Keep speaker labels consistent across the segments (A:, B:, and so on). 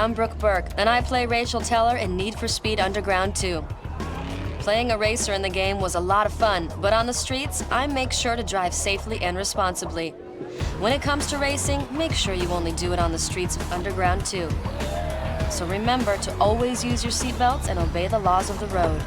A: I'm Brooke Burke, and I play Rachel Teller in Need for Speed Underground 2. Playing a racer in the game was a lot of fun, but on the streets, I make sure to drive safely and responsibly. When it comes to racing, make sure you only do it on the streets of Underground 2. So remember to always use your seatbelts and obey the laws of the road.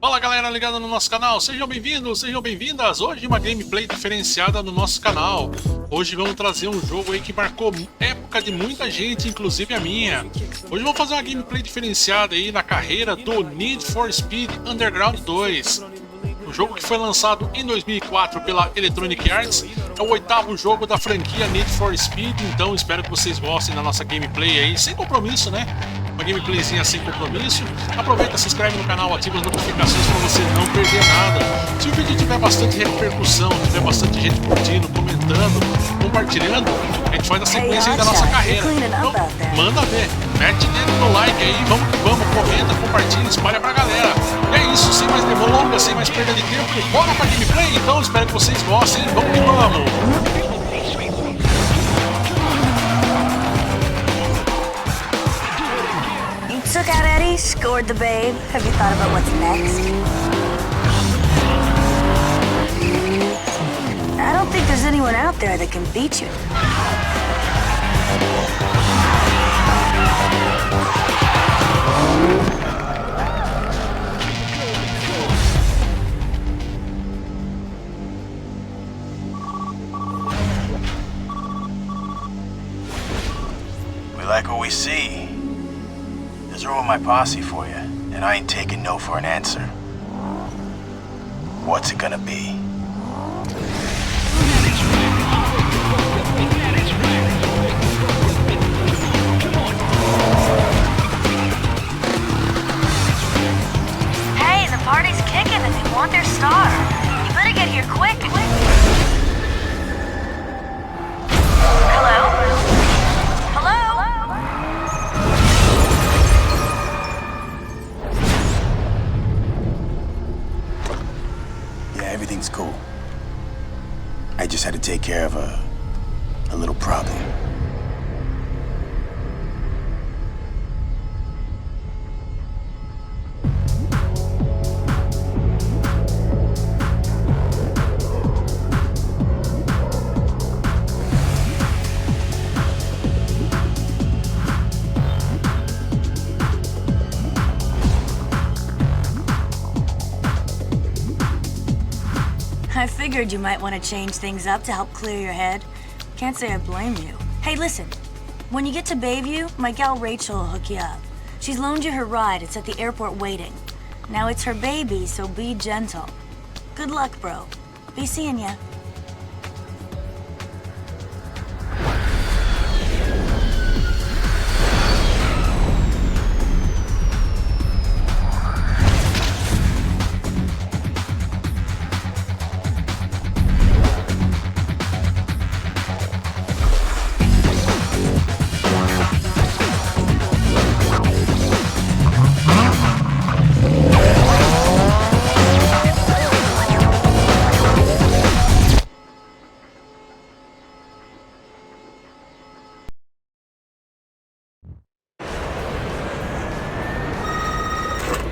B: Fala galera ligada no nosso canal, sejam bem-vindos, sejam bem-vindas. Hoje uma gameplay diferenciada no nosso canal. Hoje vamos trazer um jogo aí que marcou época de muita gente, inclusive a minha. Hoje vamos fazer uma gameplay diferenciada aí na carreira do Need for Speed Underground 2. Um jogo que foi lançado em 2004 pela Electronic Arts. É o 8º jogo da franquia Need for Speed, então espero que vocês gostem da nossa gameplay aí, sem compromisso, né? Uma gameplayzinha sem compromisso. Aproveita, se inscreve no canal, ativa as notificações para você não perder nada. Se o vídeo tiver bastante repercussão, tiver bastante gente curtindo, comentando, compartilhando, a gente faz a sequência aí da nossa carreira. Então, manda ver, mete dedo no like aí, vamos que vamos, comenta, compartilha, espalha pra galera. E é isso, sem mais delongas, sem mais perda de tempo, bora pra gameplay? Então espero que vocês gostem, vamos que vamos!
C: Took out Eddie, scored the babe. Have you thought about what's next? I don't think there's anyone out there that can beat you.
D: We like what we see. There's room in my posse for you, and I ain't taking no for an answer. What's it gonna be?
C: Hey, the party's kicking and they want their star. You better get here quick. Hello? Hello?
D: Everything's cool. I just had to take care of a little problem.
C: I figured you might want to change things up to help clear your head. Can't say I blame you. Hey, listen. When you get to Bayview, my gal Rachel will hook you up. She's loaned you her ride. It's at the airport waiting. Now it's her baby, so be gentle. Good luck, bro. Be seeing ya.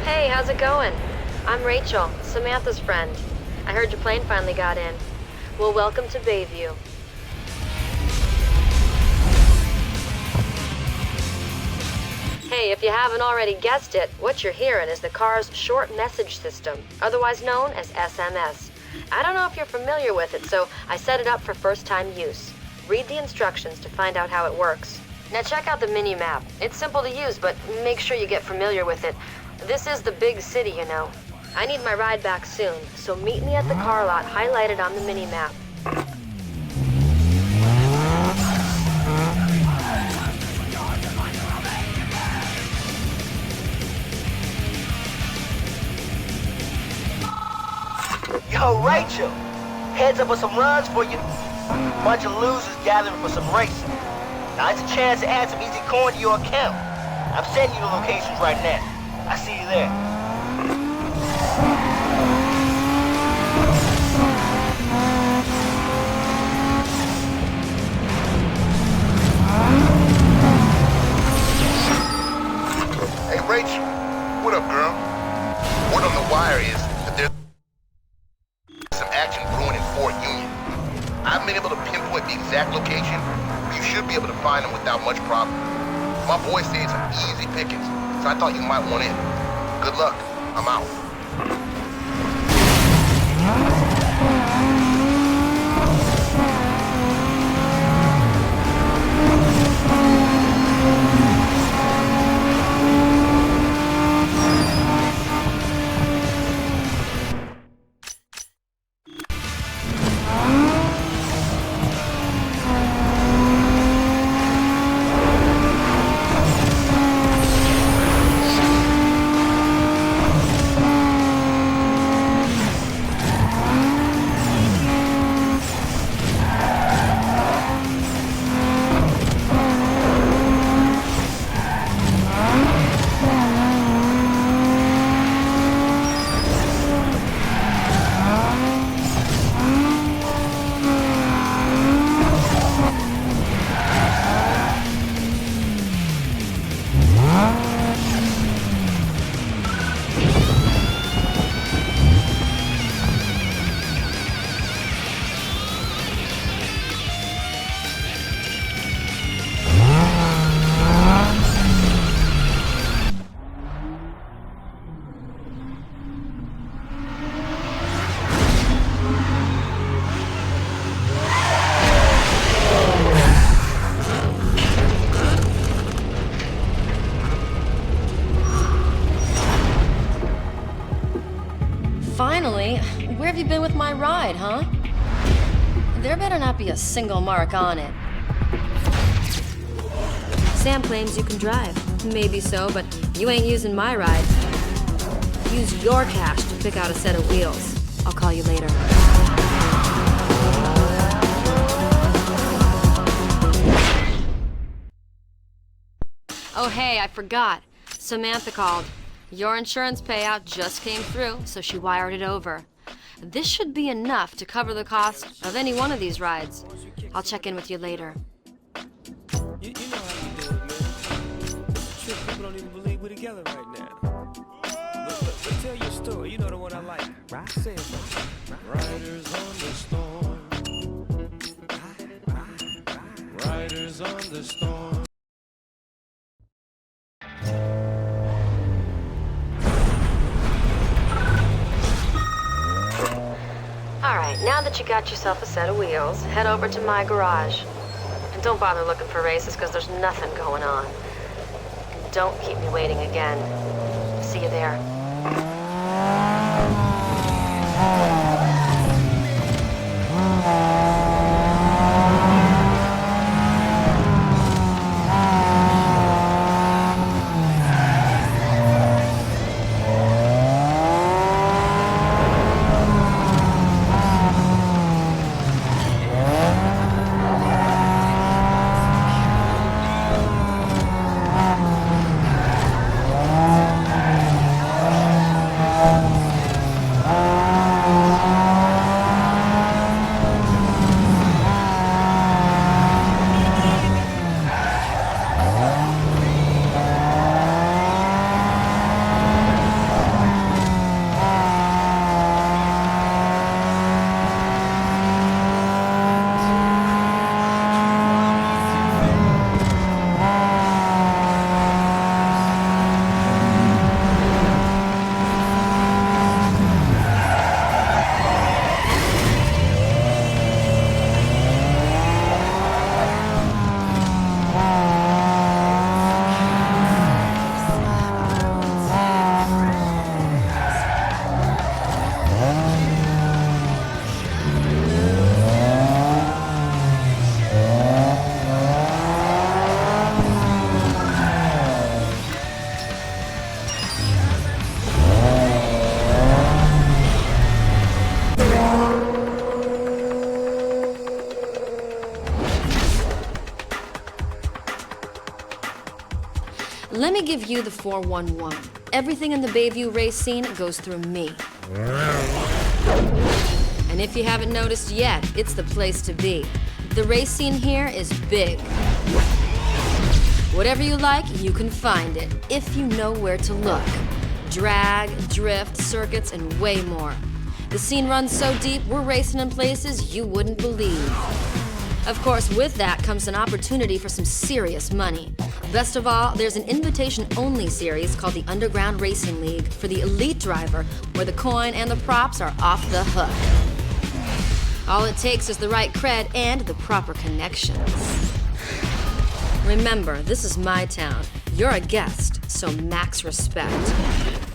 A: Hey, how's it going? I'm Rachel, Samantha's friend. I heard your plane finally got in. Well, welcome to Bayview. Hey, if you haven't already guessed it, what you're hearing is the car's short message system, otherwise known as SMS. I don't know if you're familiar with it, so I set it up for first-time use. Read the instructions to find out how it works. Now check out the mini-map. It's simple to use, but make sure you get familiar with it. This is the big city, you know. I need my ride back soon, so meet me at the car lot highlighted on the mini-map.
E: Yo, Rachel, heads up with some runs for you. Bunch of losers gathering for some racing. Now it's a chance to add some easy coin to your account. I'm sending you the locations right now. I see you there.
F: Hey, Rachel. What up, girl? Word on the wire is that there's some action brewing in Fort Union. I haven't been able to pinpoint the exact location, but you should be able to find them without much problem. My boys say it's some easy pickings, so I thought you might want in. Good luck. I'm out.
A: Finally, where have you been with my ride, huh? There better not be a single mark on it. Sam claims you can drive. Maybe so, but you ain't using my ride. Use your cash to pick out a set of wheels. I'll call you later. Oh hey, I forgot. Samantha called. Your insurance payout just came through, so she wired it over. This should be enough to cover the cost of any one of these rides. I'll check in with you later.
G: You know how we do it, man. Shit, people don't even believe we're together right now. But tell your story. You know the one I like. Right? Say it, man. Riders on the storm. Riders on the storm.
A: Alright, now that you got yourself a set of wheels, head over to my garage. And don't bother looking for races, because there's nothing going on. And don't keep me waiting again. See you there. Let me give you the 411. Everything in the Bayview race scene goes through me. And if you haven't noticed yet, it's the place to be. The race scene here is big. Whatever you like, you can find it, if you know where to look. Drag, drift, circuits, and way more. The scene runs so deep, we're racing in places you wouldn't believe. Of course, with that comes an opportunity for some serious money. Best of all, there's an invitation-only series called the Underground Racing League for the elite driver, where the coin and the props are off the hook. All it takes is the right cred and the proper connections. Remember, this is my town. You're a guest, so max respect.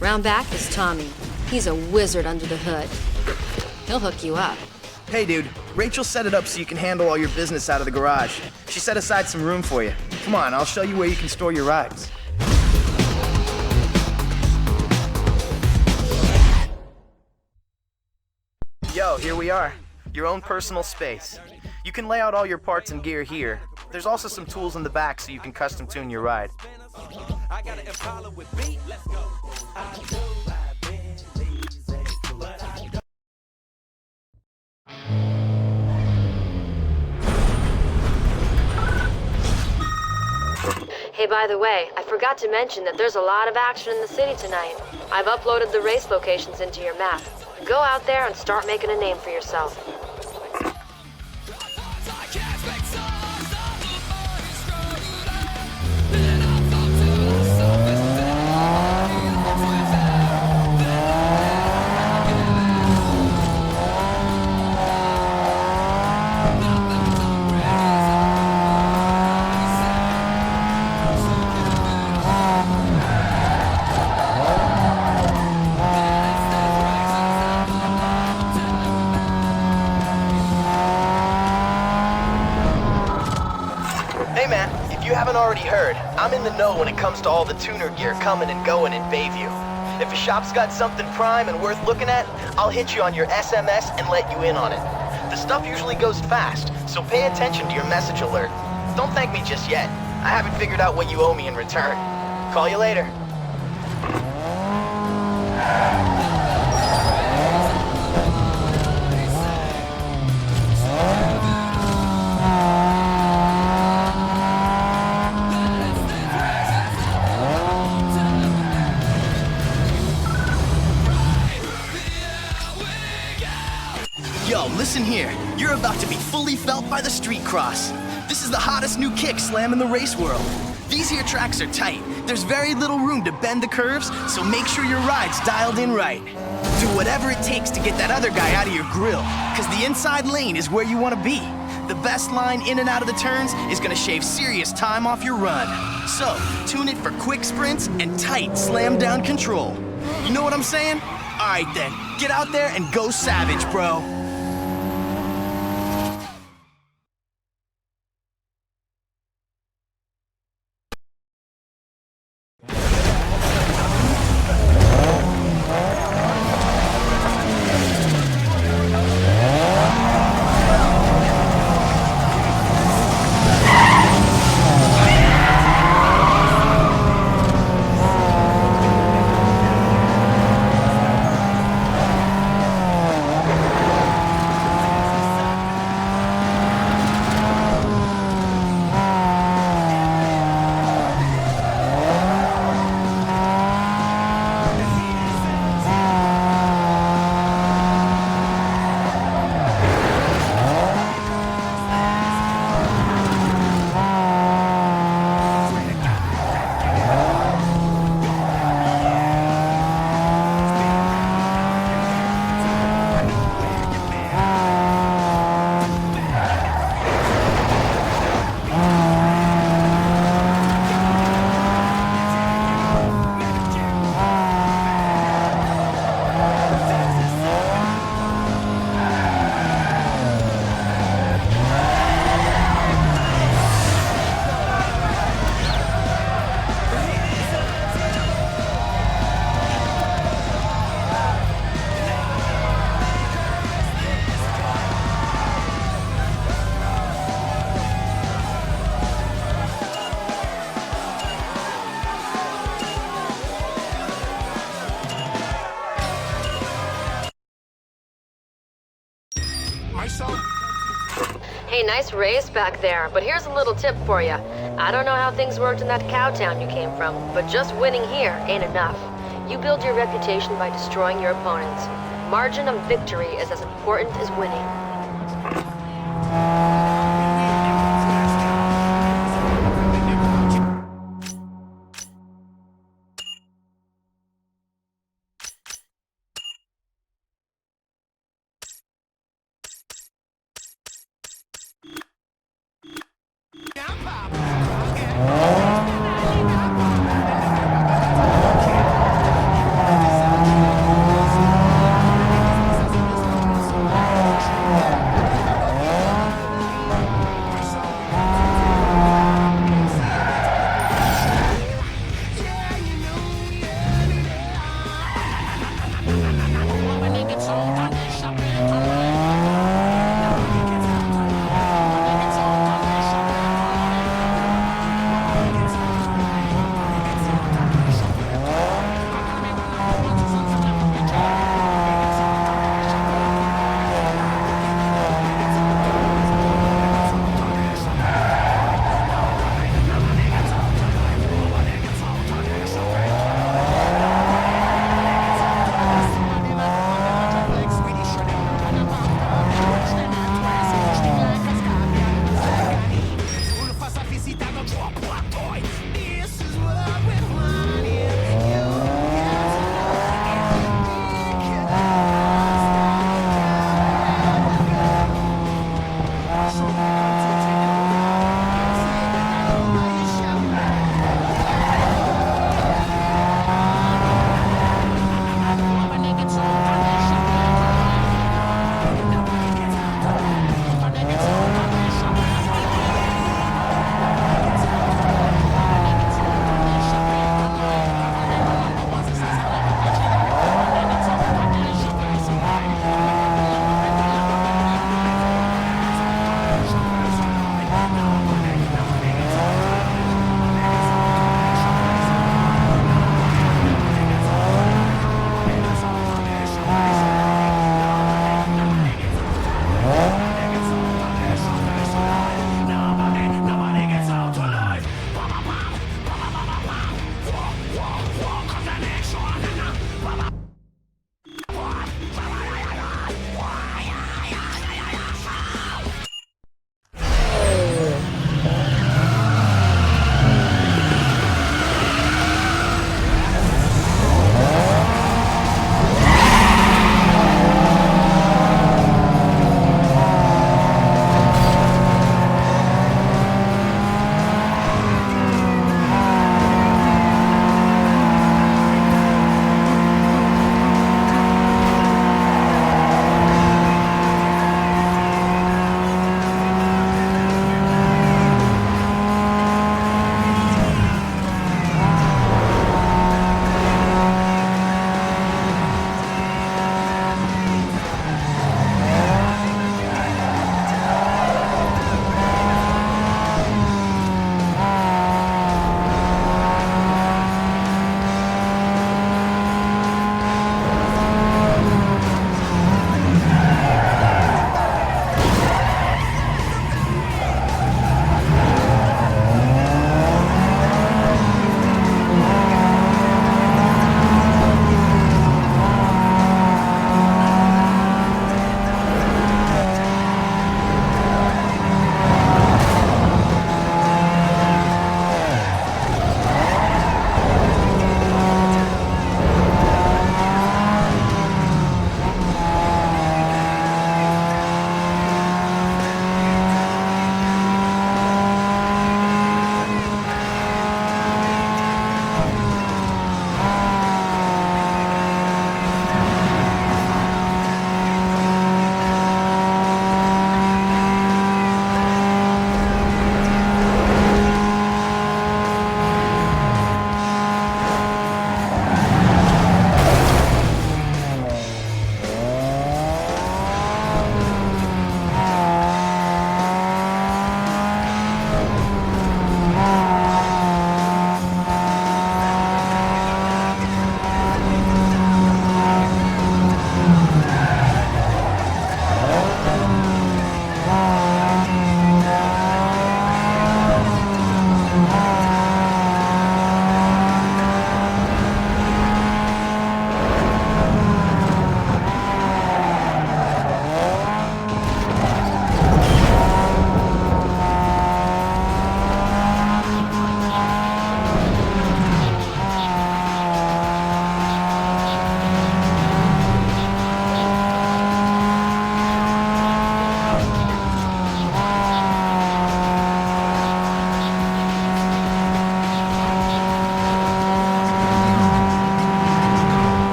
A: Round back is Tommy. He's a wizard under the hood. He'll hook you up.
H: Hey dude, Rachel set it up so you can handle all your business out of the garage. She set aside some room for you. Come on, I'll show you where you can store your rides. Yo, here we are. Your own personal space. You can lay out all your parts and gear here. There's also some tools in the back so you can custom tune your ride.
A: Hey, by the way, I forgot to mention that there's a lot of action in the city tonight. I've uploaded the race locations into your map. Go out there and start making a name for yourself.
H: Hey man, if you haven't already heard, I'm in the know when it comes to all the tuner gear coming and going in Bayview. If a shop's got something prime and worth looking at, I'll hit you on your SMS and let you in on it. The stuff usually goes fast, so pay attention to your message alert. Don't thank me just yet. I haven't figured out what you owe me in return. Call you later. Yo, listen here. You're about to be fully felt by the street cross. This is the hottest new kick slam in the race world. These here tracks are tight. There's very little room to bend the curves, so make sure your ride's dialed in right. Do whatever it takes to get that other guy out of your grill, because the inside lane is where you want to be. The best line in and out of the turns is going to shave serious time off your run. So, tune it for quick sprints and tight slam down control. You know what I'm saying? Alright then, get out there and go savage, bro.
A: Hey, nice race back there, but here's a little tip for you. I don't know how things worked in that cow town you came from, but just winning here ain't enough. You build your reputation by destroying your opponents. Margin of victory is as important as winning.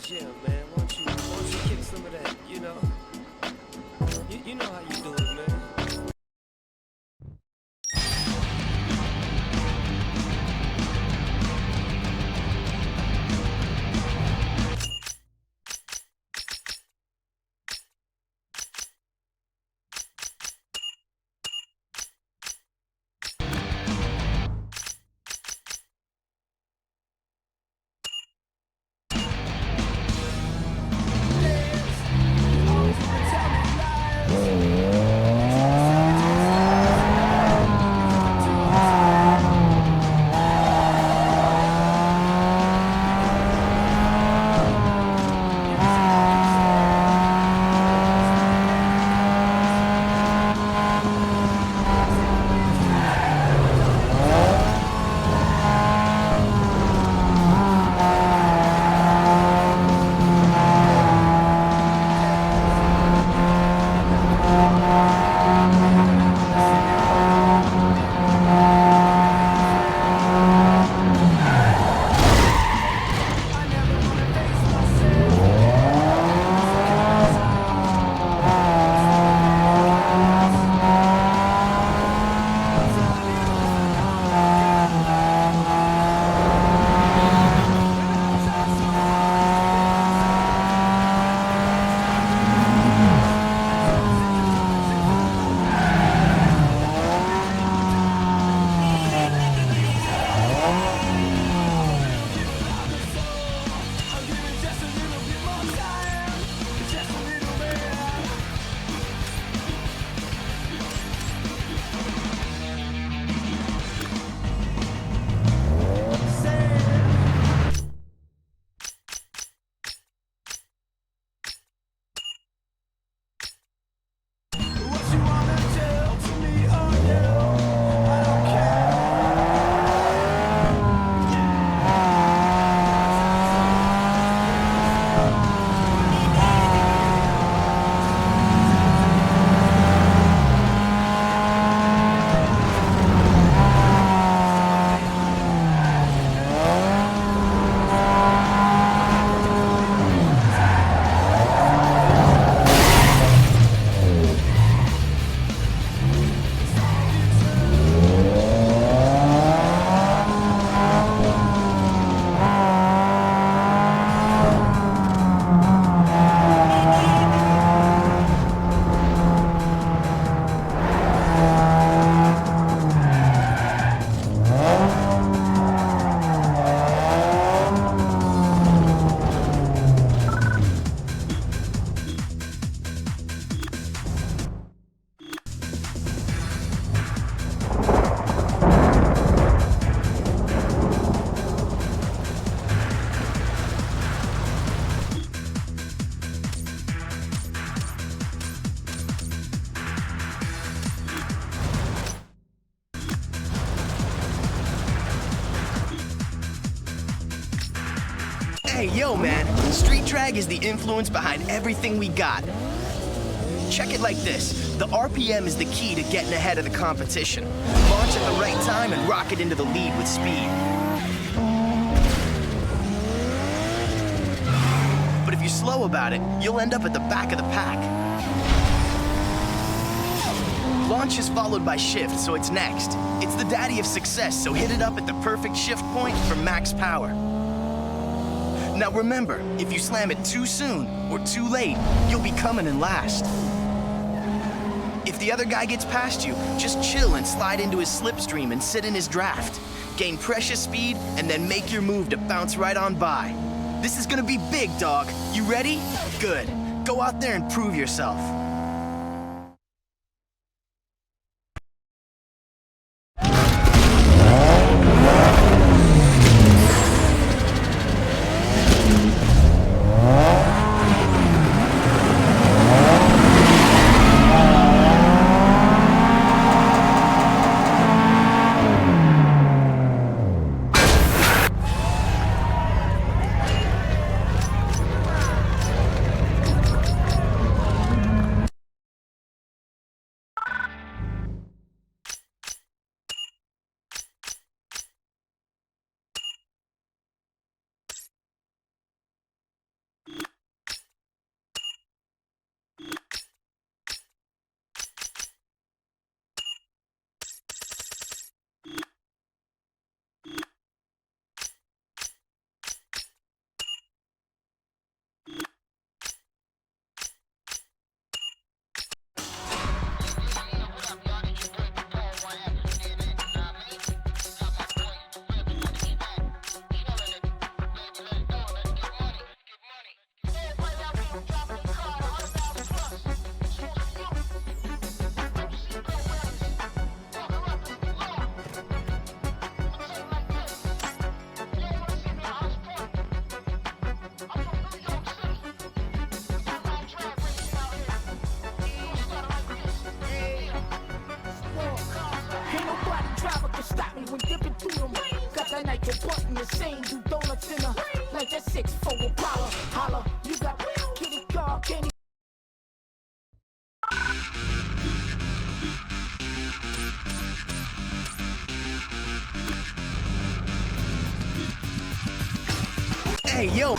G: Yeah, man, why don't you kick some of that, you know? You know how you do it, man.
H: Hey, yo, man. Street drag is the influence behind everything we got. Check it like this. The RPM is the key to getting ahead of the competition. Launch at the right time and rocket into the lead with speed. But if you're slow about it, you'll end up at the back of the pack. Launch is followed by shift, so it's next. It's the daddy of success, so hit it up at the perfect shift point for max power. Now remember, if you slam it too soon or too late, you'll be coming in last. If the other guy gets past you, just chill and slide into his slipstream and sit in his draft. Gain precious speed and then make your move to bounce right on by. This is gonna be big, dog. You ready? Good. Go out there and prove yourself.
I: a night can point in the same. Do donuts in a like that 6-4 Apollo. Holla, you got kitty car, candy.
H: Hey, yo.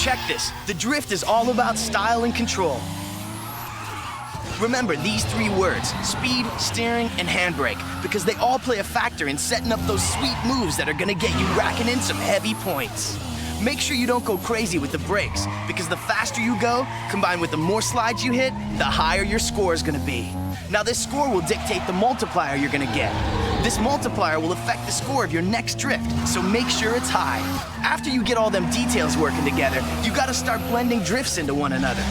H: Check this. The drift is all about style and control. Remember these 3 words, speed, steering, and handbrake, because they all play a factor in setting up those sweet moves that are gonna get you racking in some heavy points. Make sure you don't go crazy with the brakes, because the faster you go, combined with the more slides you hit, the higher your score is gonna be. Now this score will dictate the multiplier you're gonna get. This multiplier will affect the score of your next drift, so make sure it's high. After you get all them details working together, you gotta start blending drifts into one another.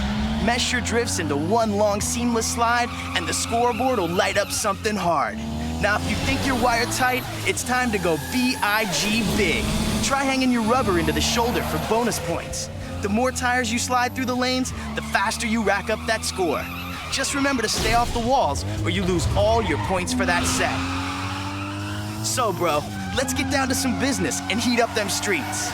H: Mesh your drifts into one long seamless slide, and the scoreboard will light up something hard. Now if you think you're wired tight, it's time to go B-I-G big. Try hanging your rubber into the shoulder for bonus points. The more tires you slide through the lanes, the faster you rack up that score. Just remember to stay off the walls, or you lose all your points for that set. So bro, let's get down to some business and heat up them streets.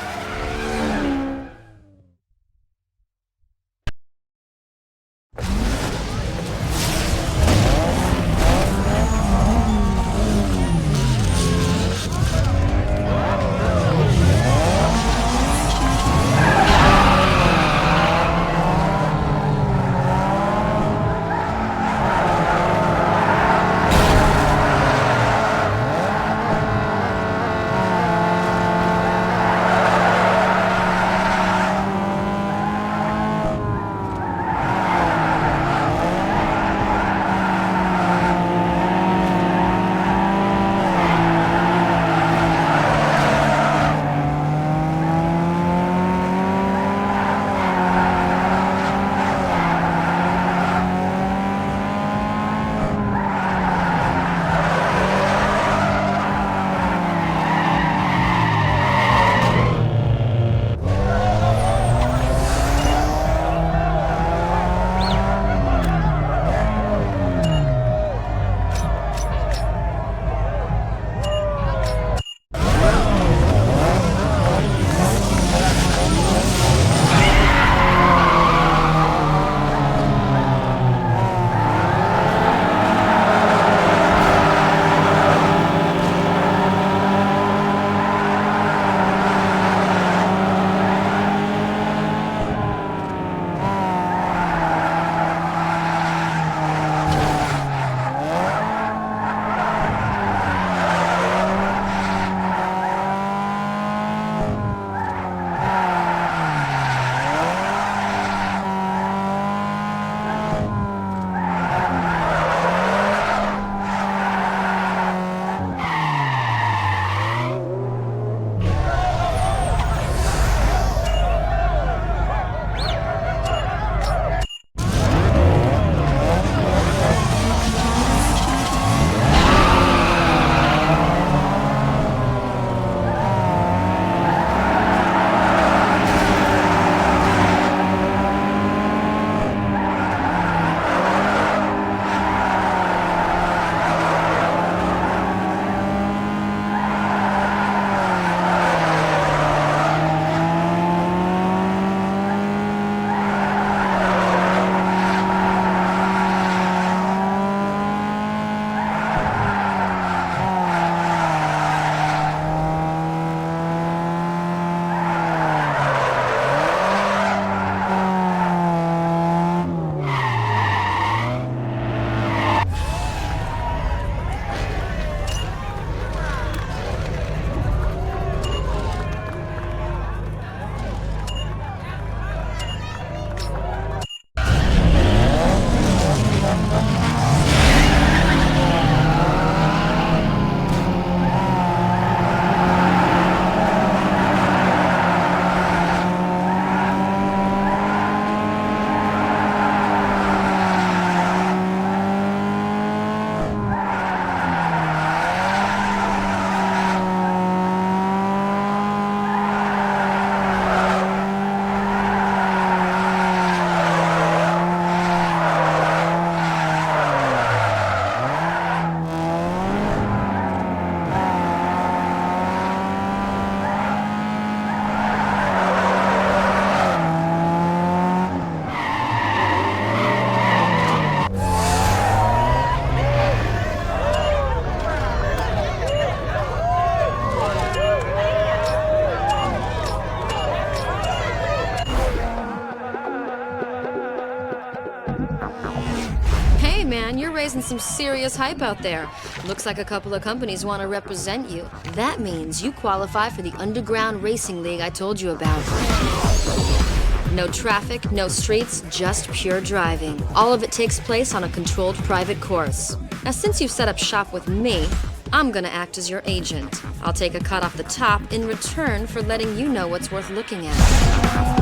A: some serious hype out there. Looks like a couple of companies want to represent you. That means you qualify for the underground racing league I told you about. No traffic, no streets, just pure driving. All of it takes place on a controlled private course. Now, since you've set up shop with me, I'm gonna act as your agent. I'll take a cut off the top in return for letting you know what's worth looking at.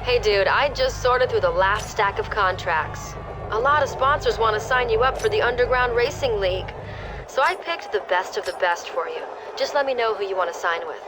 A: Hey dude, I just sorted through the last stack of contracts. A lot of sponsors want to sign you up for the Underground Racing League. So I picked the best of the best for you. Just let me know who you want to sign with.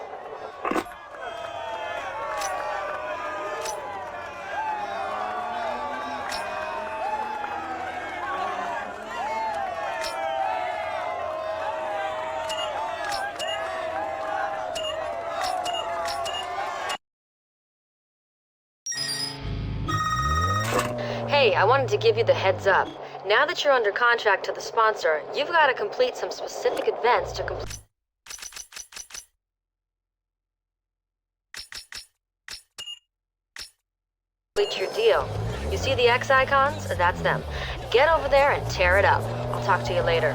A: Hey, I wanted to give you the heads up. Now that you're under contract to the sponsor, you've got to complete some specific events to complete your deal. You see the X icons? That's them. Get over there and tear it up. I'll talk to you later.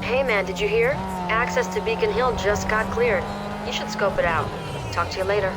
A: Hey man, did you hear? Access to Beacon Hill just got cleared. You should scope it out. Talk to you later.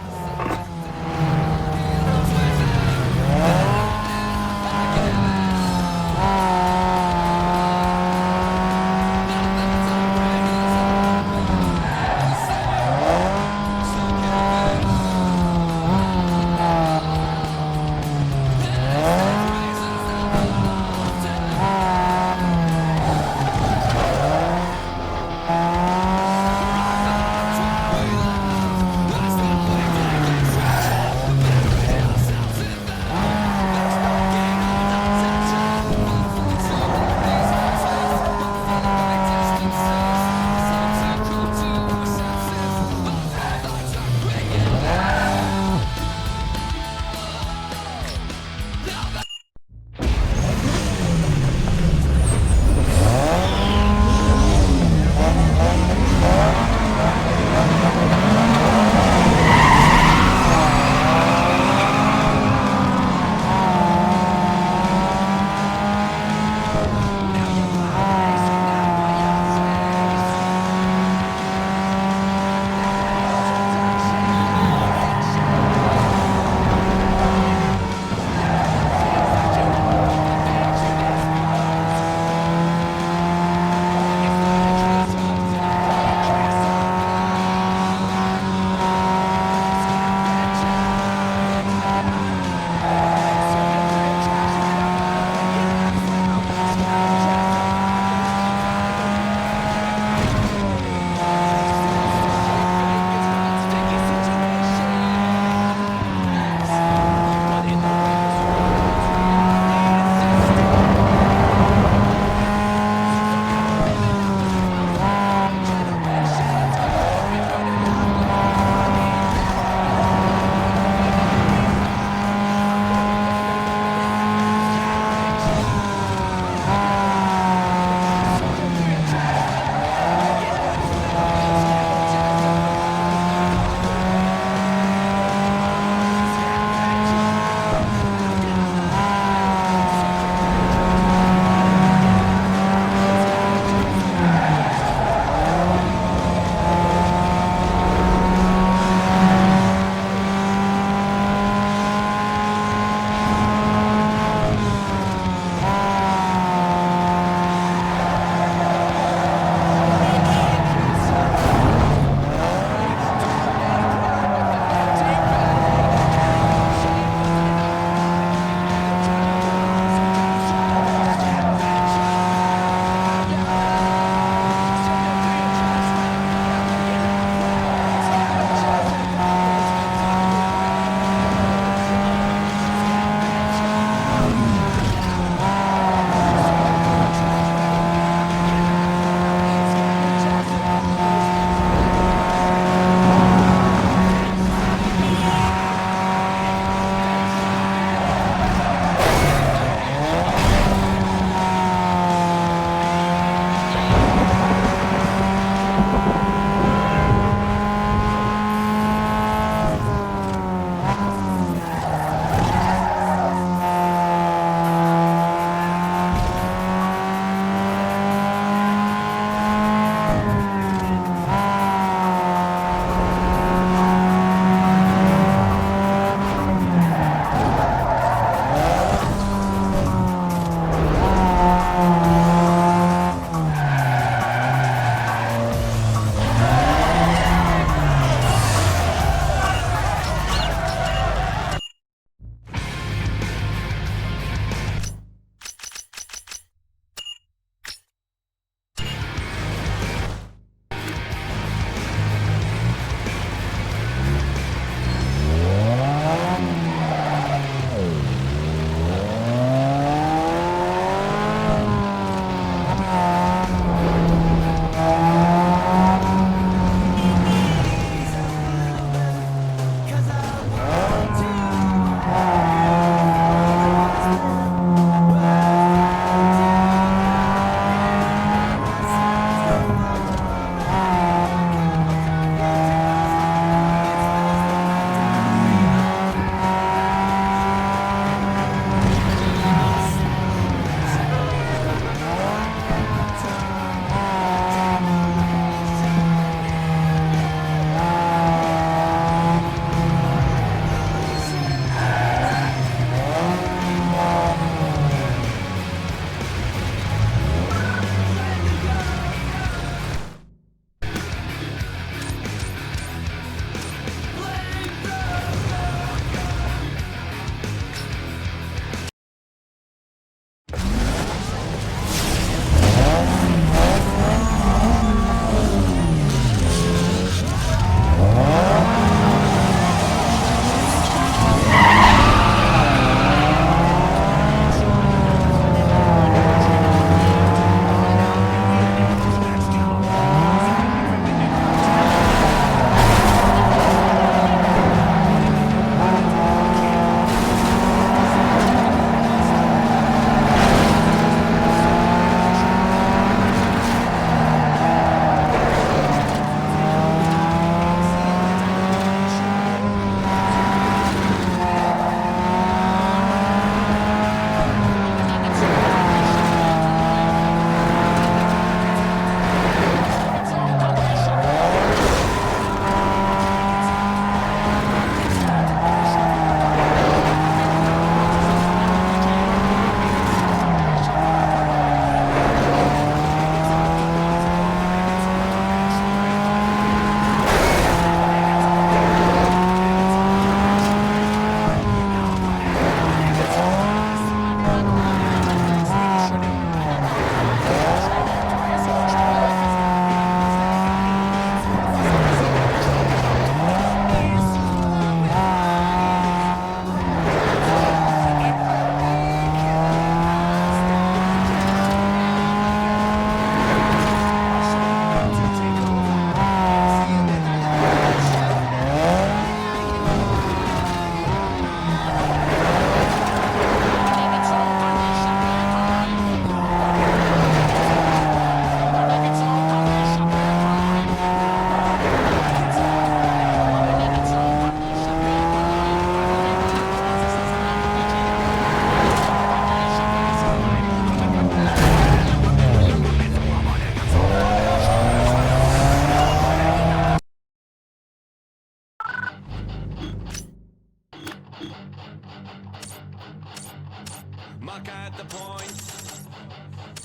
G: Mark out the points,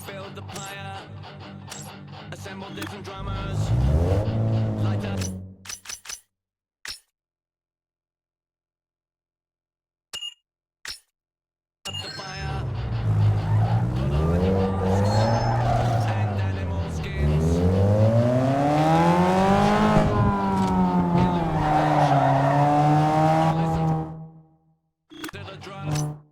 G: build the player, assemble different drummers, light up the fire, put on your masks and animal skins. Illumination, listen to the drum.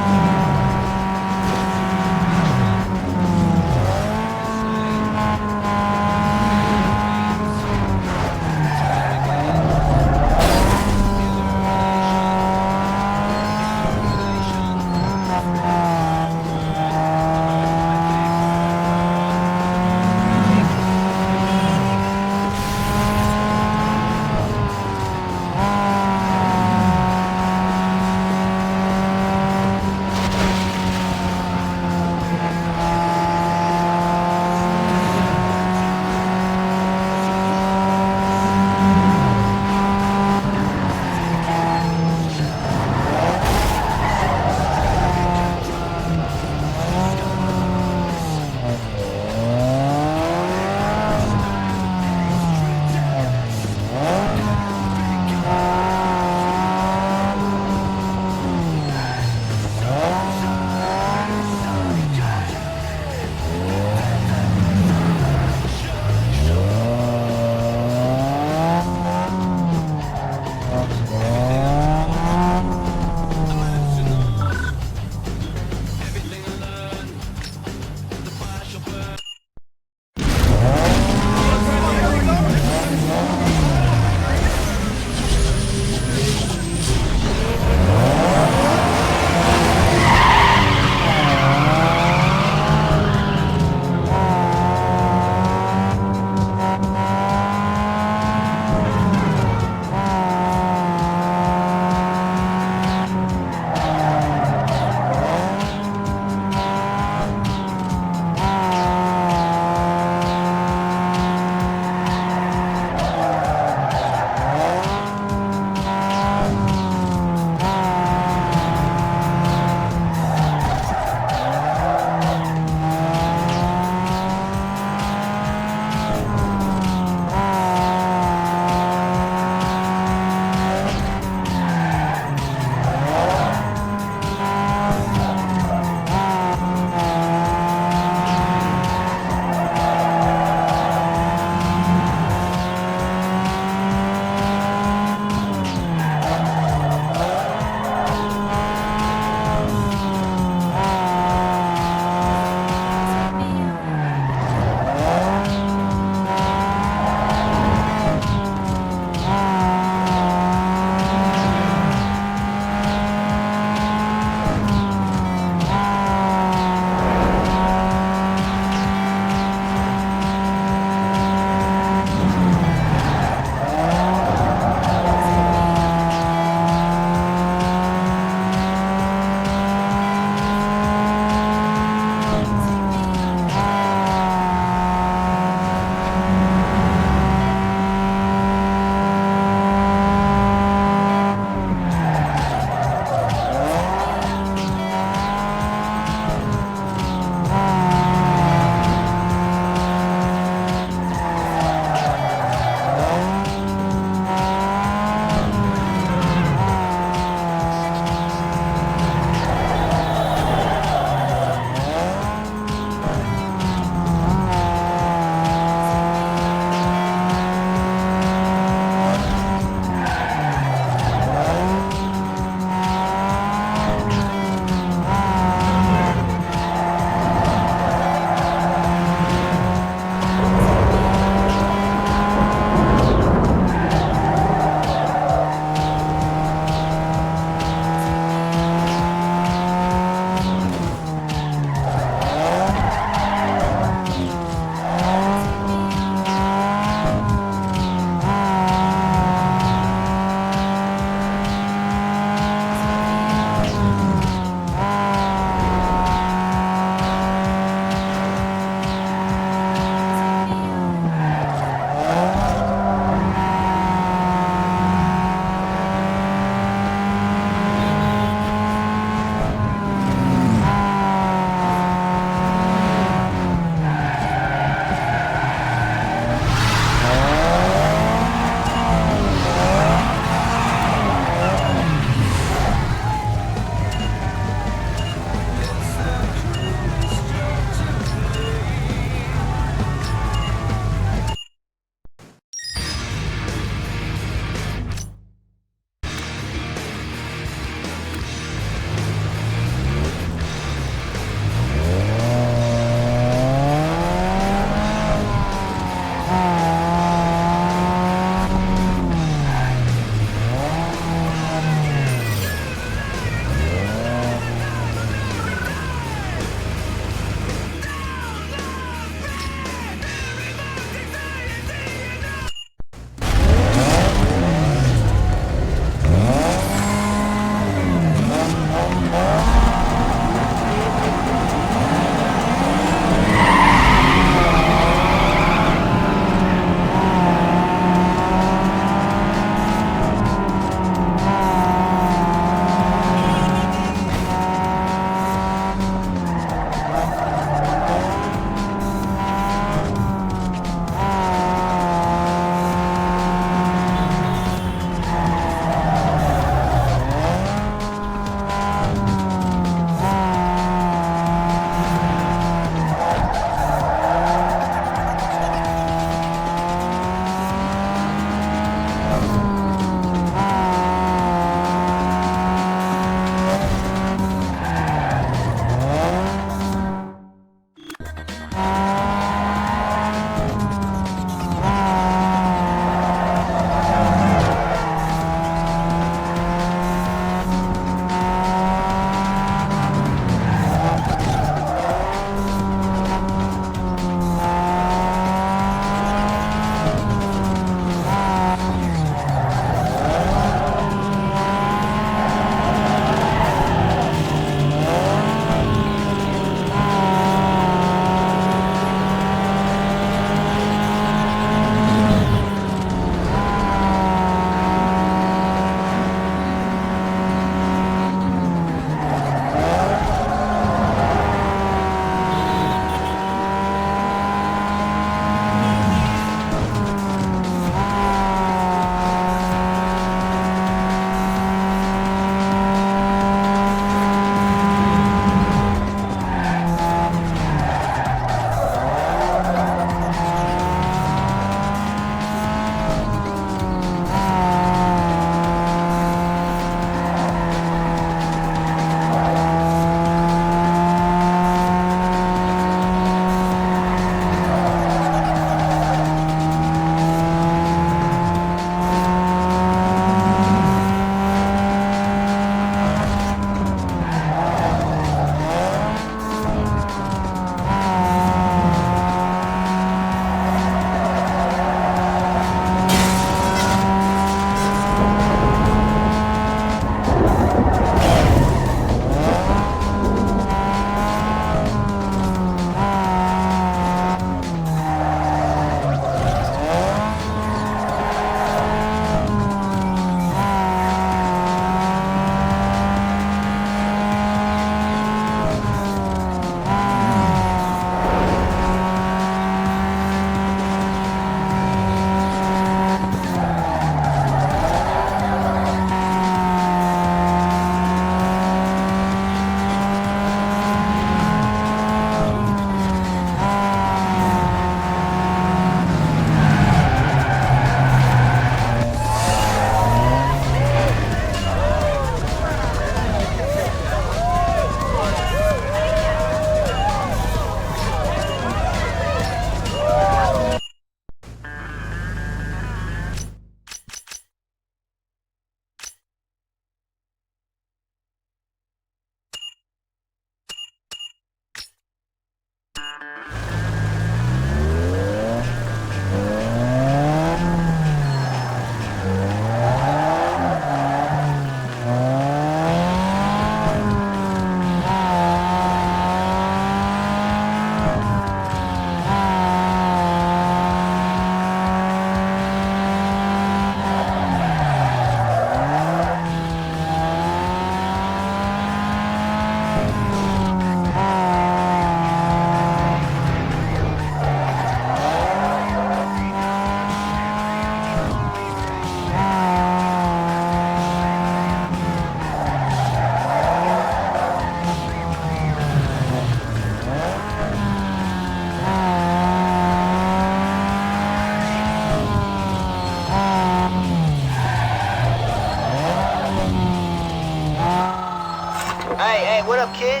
E: Hey, what up, kid?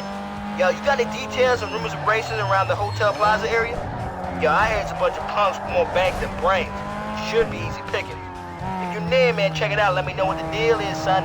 E: Yo, you got any details on rumors of racing around the Hotel Plaza area? Yo, I hear it's a bunch of punks with more bank than brains. Should be easy picking. If you're near, man, check it out. Let me know what the deal is, son.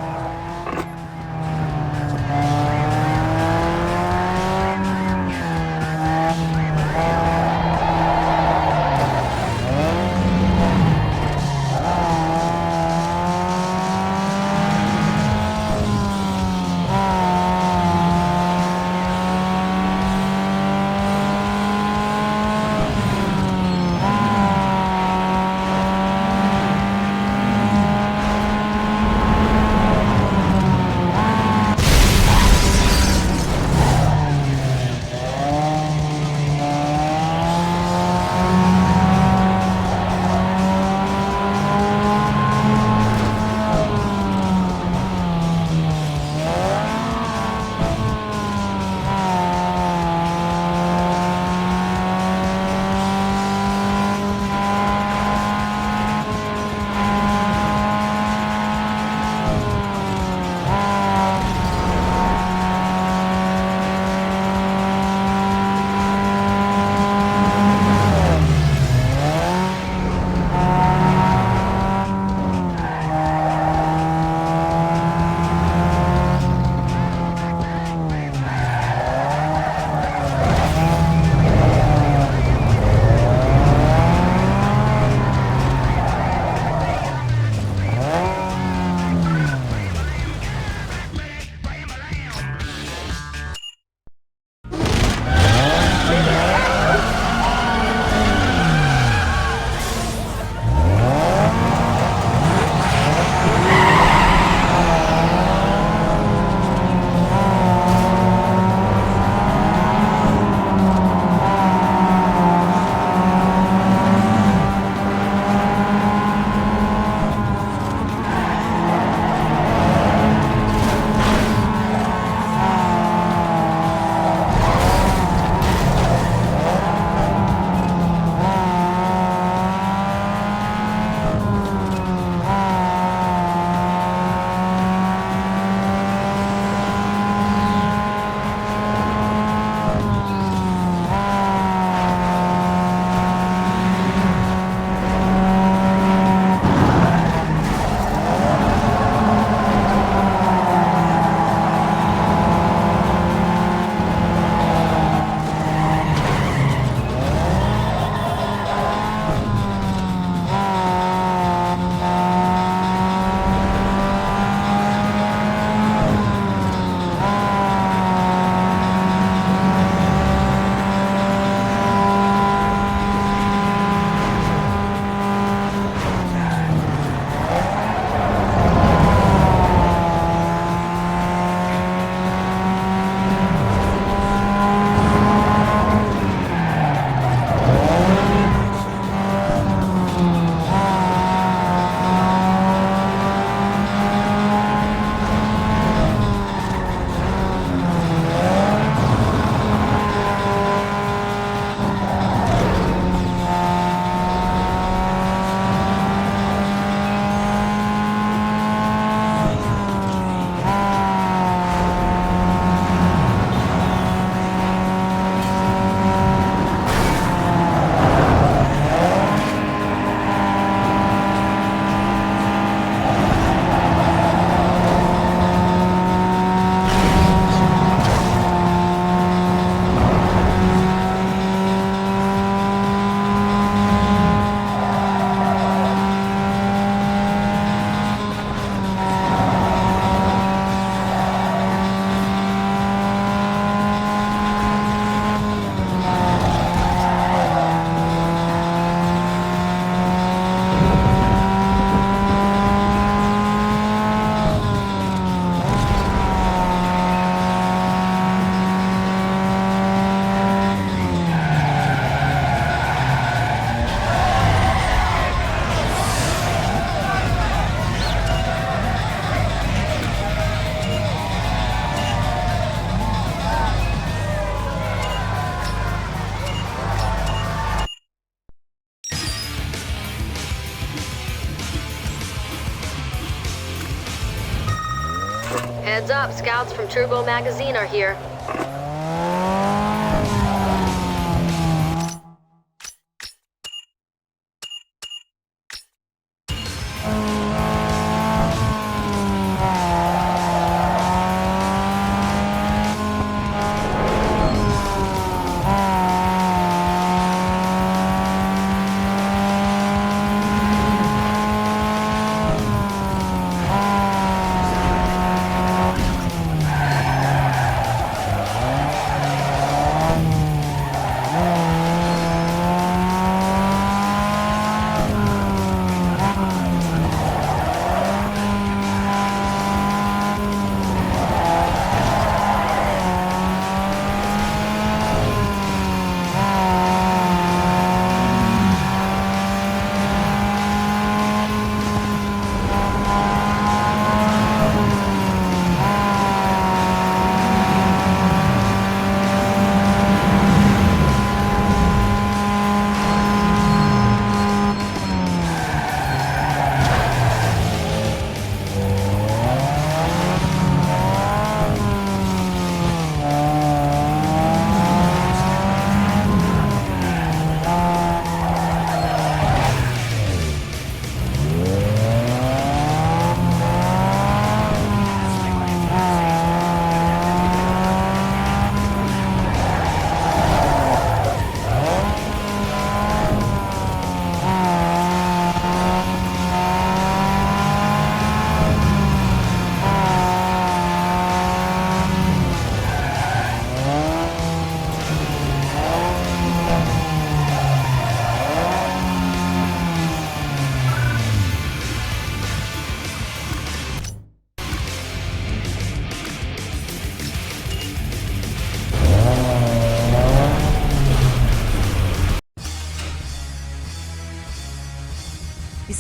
A: Heads up, scouts from Turbo Magazine are here.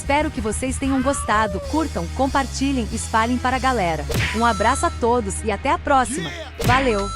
J: Espero que vocês tenham gostado, curtam, compartilhem, espalhem para a galera. Um abraço a todos e até a próxima. Valeu!